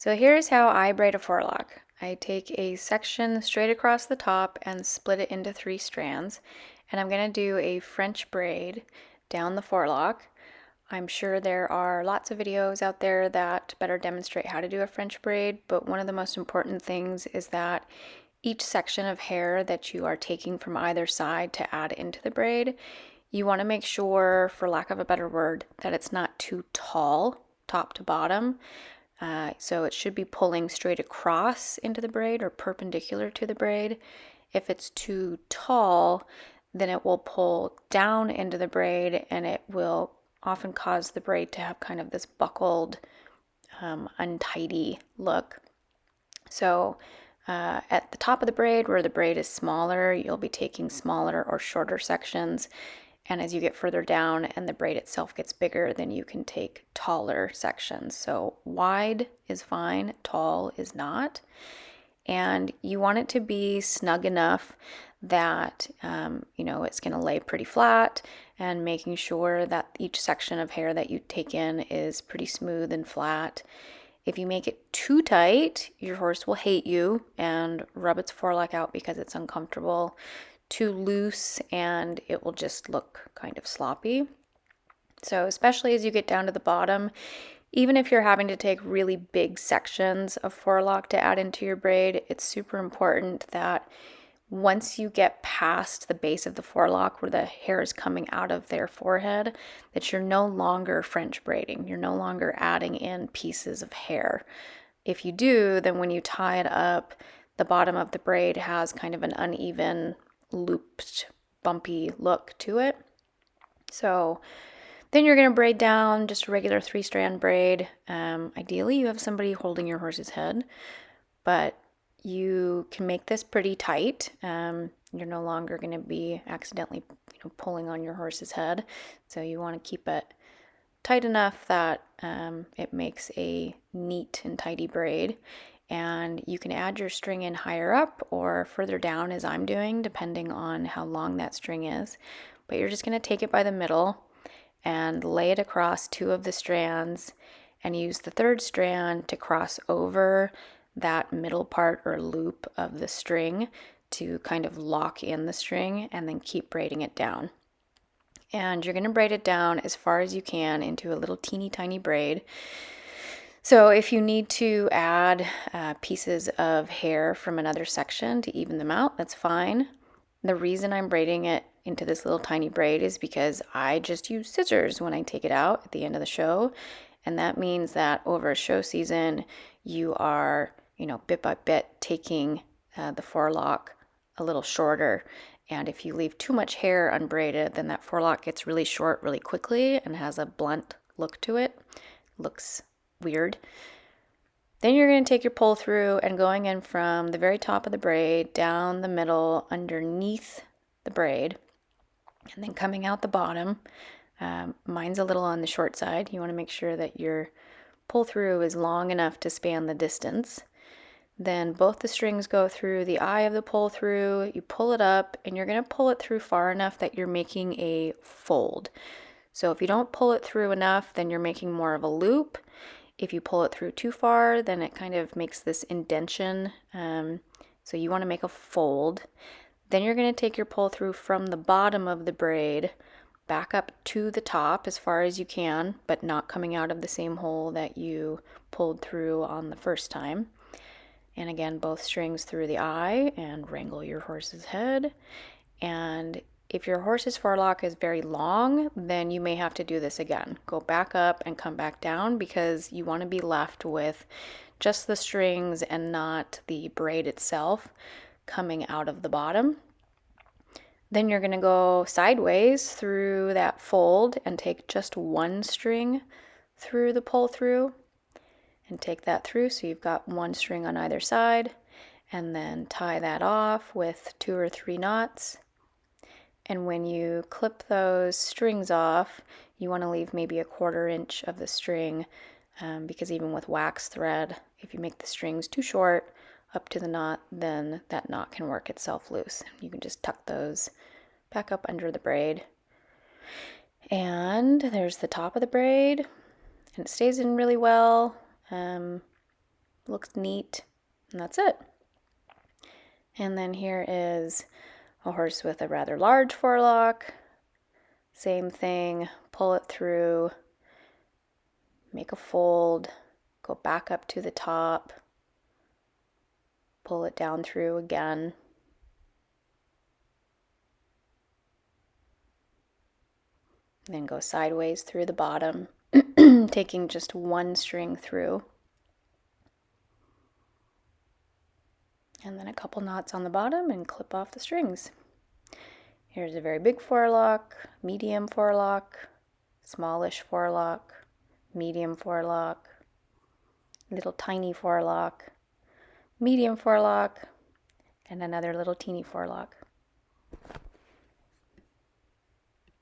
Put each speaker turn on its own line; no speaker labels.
So here's how I braid a forelock. I take a section straight across the top and split it into 3 strands, and I'm going to do a French braid down the forelock. I'm sure there are lots of videos out there that better demonstrate how to do a French braid, but one of the most important things is that each section of hair that you are taking from either side to add into the braid, you want to make sure, for lack of a better word, that it's not too tall, top to bottom. So it should be pulling straight across into the braid or perpendicular to the braid. If it's too tall, then it will pull down into the braid and it will often cause the braid to have kind of this buckled, untidy look. So at the top of the braid, where the braid is smaller, you'll be taking smaller or shorter sections. And as you get further down and the braid itself gets bigger, then you can take taller sections. So wide is fine, tall is not. And you want it to be snug enough that it's going to lay pretty flat, and making sure that each section of hair that you take in is pretty smooth and flat. If you make it too tight, your horse will hate you and rub its forelock out because it's uncomfortable. Too loose and it will just look kind of sloppy. So especially as you get down to the bottom, even if you're having to take really big sections of forelock to add into your braid, it's super important that once you get past the base of the forelock where the hair is coming out of their forehead, that you're no longer French braiding. You're no longer adding in pieces of hair. If you do, then when you tie it up, the bottom of the braid has kind of an uneven, looped, bumpy look to it. So then you're going to braid down just a regular 3-strand braid. Ideally, you have somebody holding your horse's head, but you can make this pretty tight. You're no longer going to be accidentally pulling on your horse's head. So you want to keep it tight enough that it makes a neat and tidy braid. And you can add your string in higher up or further down, as I'm doing, depending on how long that string is. But you're just going to take it by the middle and lay it across 2 of the strands and use the 3rd strand to cross over that middle part or loop of the string to kind of lock in the string, and then keep braiding it down. And you're going to braid it down as far as you can into a little teeny tiny braid. So if you need to add pieces of hair from another section to even them out, that's fine. The reason I'm braiding it into this little tiny braid is because I just use scissors when I take it out at the end of the show. And that means that over a show season, you are, bit by bit taking the forelock a little shorter. And if you leave too much hair unbraided, then that forelock gets really short really quickly and has a blunt look to it. Looks weird. Then you're going to take your pull through and going in from the very top of the braid down the middle underneath the braid, and then coming out the bottom. Mine's a little on the short side. You want to make sure that your pull through is long enough to span the distance. Then both the strings go through the eye of the pull through. You pull it up, and you're going to pull it through far enough that you're making a fold. So if you don't pull it through enough, then you're making more of a loop. If you pull it through too far, then it kind of makes this indentation. So you want to make a fold. Then you're going to take your pull through from the bottom of the braid back up to the top as far as you can, but not coming out of the same hole that you pulled through on the first time. And again, both strings through the eye and wrangle your horse's head. And if your horse's forelock is very long, then you may have to do this again. Go back up and come back down, because you want to be left with just the strings and not the braid itself coming out of the bottom. Then you're going to go sideways through that fold and take just 1 string through the pull through and take that through, so you've got 1 string on either side, and then tie that off with 2 or 3 knots. And when you clip those strings off, you want to leave maybe a 1/4 inch of the string, because even with wax thread, if you make the strings too short up to the knot, then that knot can work itself loose. You can just tuck those back up under the braid. And there's the top of the braid, and it stays in really well. looks neat, and that's it. And then here is a horse with a rather large forelock. Same thing, pull it through, make a fold, go back up to the top, pull it down through again. Then go sideways through the bottom, taking just one string through. And then a couple knots on the bottom and clip off the strings. Here's a very big forelock, medium forelock, smallish forelock, medium forelock, little tiny forelock, medium forelock, and another little teeny forelock.